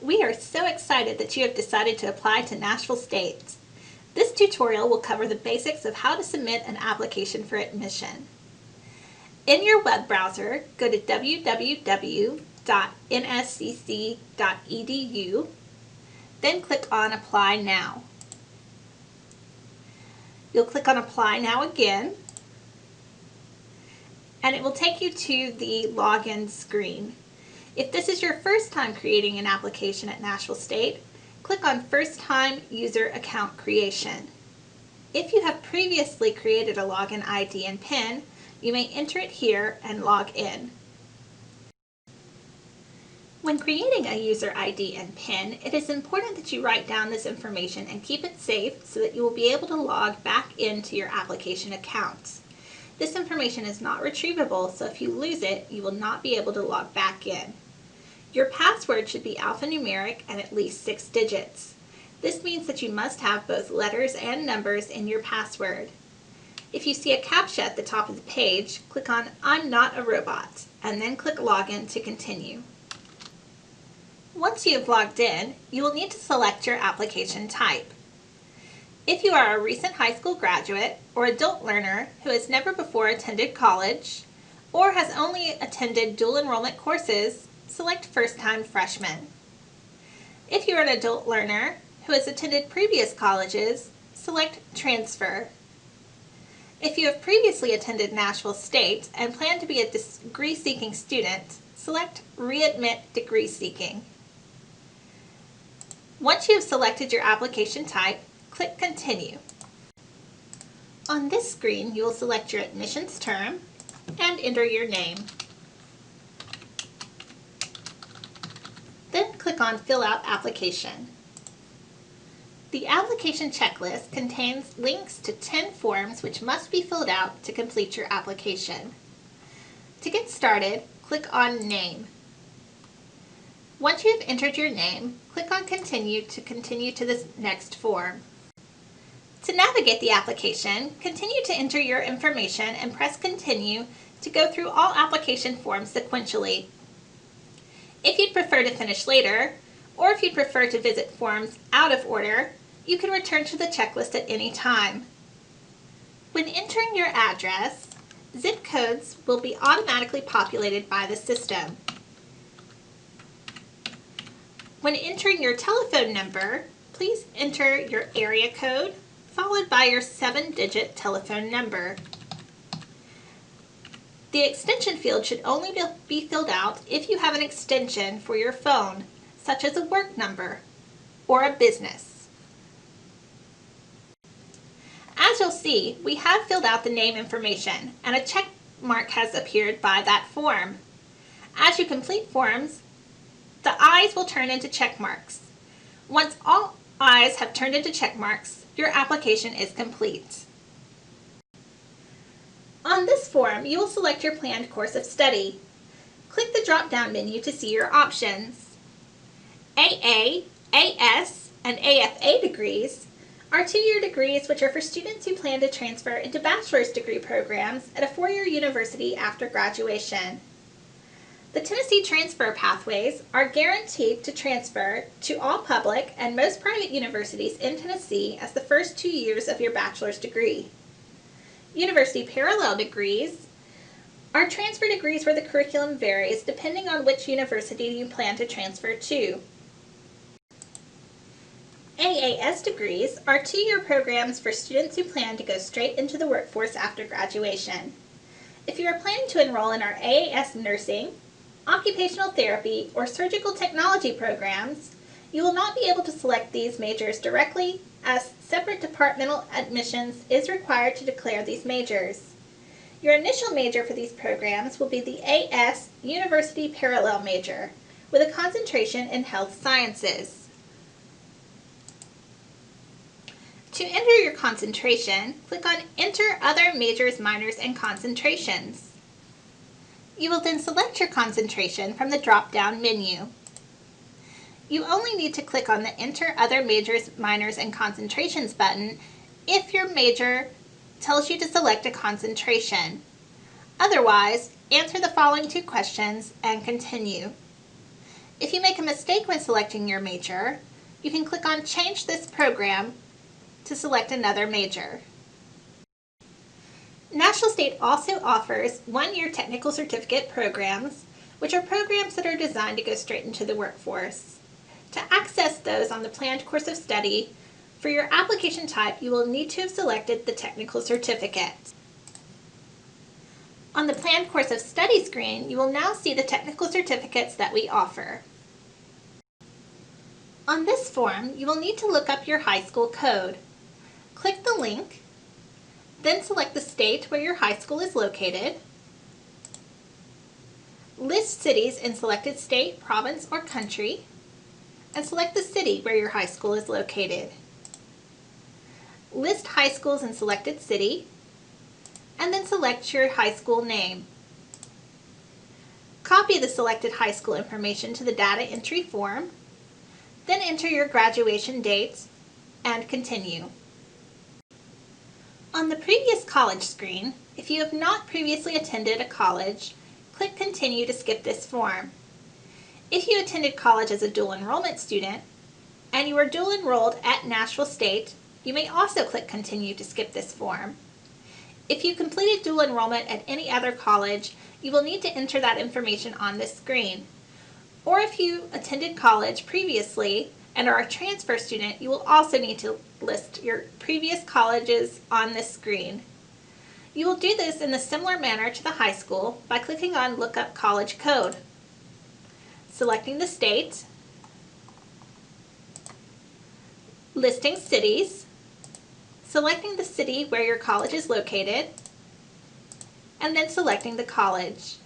We are so excited that you have decided to apply to Nashville State. This tutorial will cover the basics of how to submit an application for admission. In your web browser, go to www.nscc.edu, then click on Apply Now. You'll click on Apply Now again, and it will take you to the login screen. If this is your first time creating an application at Nashville State, click on First Time User Account Creation. If you have previously created a login ID and PIN, you may enter it here and log in. When creating a user ID and PIN, it is important that you write down this information and keep it safe so that you will be able to log back into your application account. This information is not retrievable, so if you lose it, you will not be able to log back in. Your password should be alphanumeric and at least 6 digits. This means that you must have both letters and numbers in your password. If you see a CAPTCHA at the top of the page, click on I'm not a robot, and then click Login to continue. Once you have logged in, you will need to select your application type. If you are a recent high school graduate or adult learner who has never before attended college or has only attended dual enrollment courses, select First Time Freshman. If you are an adult learner who has attended previous colleges, select Transfer. If you have previously attended Nashville State and plan to be a degree-seeking student, select Readmit Degree Seeking. Once you have selected your application type, click Continue. On this screen, you will select your admissions term and enter your name. Then click on Fill Out Application. The application checklist contains links to 10 forms which must be filled out to complete your application. To get started, click on Name. Once you have entered your name, click on Continue to continue to the next form. To navigate the application, continue to enter your information and press Continue to go through all application forms sequentially. If you'd prefer to finish later, or if you'd prefer to visit forms out of order, you can return to the checklist at any time. When entering your address, zip codes will be automatically populated by the system. When entering your telephone number, please enter your area code followed by your 7-digit telephone number. The extension field should only be filled out if you have an extension for your phone, such as a work number or a business. As you'll see, we have filled out the name information and a check mark has appeared by that form. As you complete forms, the I's will turn into check marks. Once all I's have turned into check marks, your application is complete. On this form, you will select your planned course of study. Click the drop-down menu to see your options. AA, AS, and AFA degrees are 2-year degrees which are for students who plan to transfer into bachelor's degree programs at a 4-year university after graduation. The Tennessee transfer pathways are guaranteed to transfer to all public and most private universities in Tennessee as the first 2 years of your bachelor's degree. University parallel degrees are transfer degrees where the curriculum varies depending on which university you plan to transfer to. AAS degrees are 2-year programs for students who plan to go straight into the workforce after graduation. If you are planning to enroll in our AAS nursing, occupational therapy, or surgical technology programs, you will not be able to select these majors directly as separate departmental admissions is required to declare these majors. Your initial major for these programs will be the AS University Parallel major with a concentration in health sciences. To enter your concentration, click on Enter Other Majors, Minors, and Concentrations. You will then select your concentration from the drop-down menu. You only need to click on the Enter Other Majors, Minors, and Concentrations button if your major tells you to select a concentration. Otherwise, answer the following 2 questions and continue. If you make a mistake when selecting your major, you can click on Change this program to select another major. Nashville State also offers one-year technical certificate programs, which are programs that are designed to go straight into the workforce. To access those on the planned course of study, for your application type, you will need to have selected the technical certificate. On the planned course of study screen, you will now see the technical certificates that we offer. On this form, you will need to look up your high school code. Click the link, then select the state where your high school is located. List cities in selected state, province, or country, and select the city where your high school is located. List high schools in selected city, and then select your high school name. Copy the selected high school information to the data entry form, then enter your graduation date and continue. On the previous college screen, if you have not previously attended a college, click Continue to skip this form. If you attended college as a dual enrollment student and you are dual enrolled at Nashville State, you may also click Continue to skip this form. If you completed dual enrollment at any other college, you will need to enter that information on this screen. Or if you attended college previously and are a transfer student, you will also need to list your previous colleges on this screen. You will do this in a similar manner to the high school by clicking on Look Up College Code, selecting the state, listing cities, selecting the city where your college is located, and then selecting the college.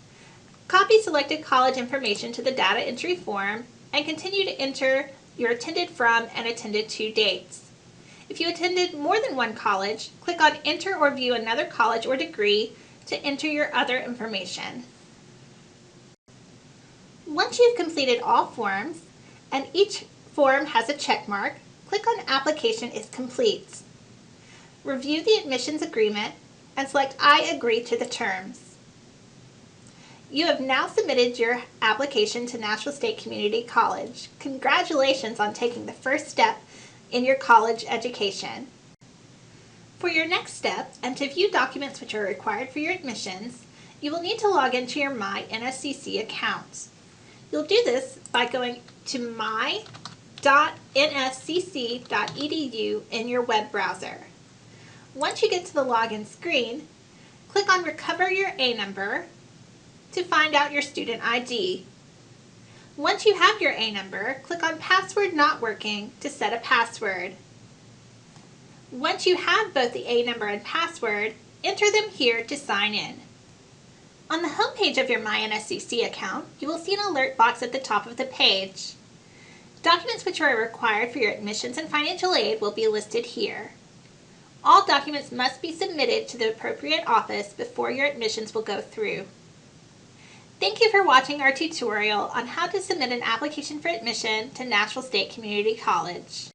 Copy selected college information to the data entry form and continue to enter your attended from and attended to dates. If you attended more than one college, click on Enter or View another college or degree to enter your other information. Once you've completed all forms and each form has a check mark, click on Application is complete. Review the admissions agreement and select I agree to the terms. You have now submitted your application to Nashville State Community College. Congratulations on taking the first step in your college education. For your next step and to view documents which are required for your admissions, you will need to log into your My NSCC account. You'll do this by going to my.nscc.edu in your web browser. Once you get to the login screen, click on Recover Your A number to find out your student ID. Once you have your A number, click on Password Not Working to set a password. Once you have both the A number and password, enter them here to sign in. On the home page of your MyNSCC account, you will see an alert box at the top of the page. Documents which are required for your admissions and financial aid will be listed here. All documents must be submitted to the appropriate office before your admissions will go through. Thank you for watching our tutorial on how to submit an application for admission to Nashville State Community College.